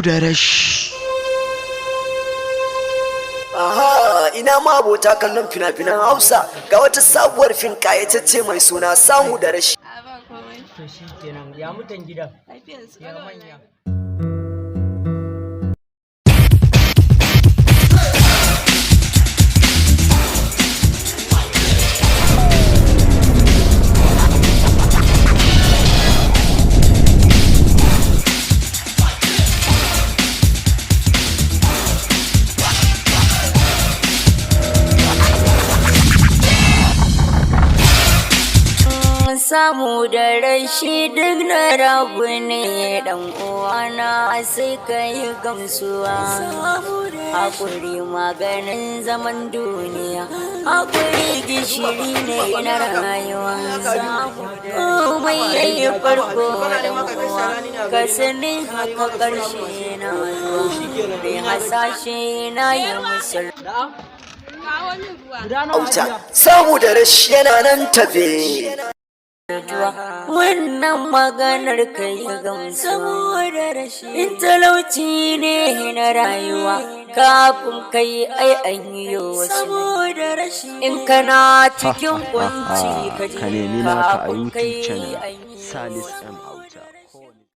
Samu da rashi. Aha, ina ma abota kallon fina-finan Hausa ga wata sabuwar fin kayatacce mai suna Samu da rashi. To shi kenan, ya mutan gidan? Ya manya. Samu da rashi duk na rabu ne dan uwana sai ka yi gamsuwa. Hakuri maganin zaman duniya, hakuri gishiri ne na rayuwa. Mai yayi farko dan uwa, ka sani haka karshe na zuwa. Mai hasashe na yi musul. Auta, samu da rashi yana nan tafe. Wannan maganar kai gamsu in talauci ne na rayuwa kafin kai ai an yi wasu in kana cikin kunci ka je kafin kai ai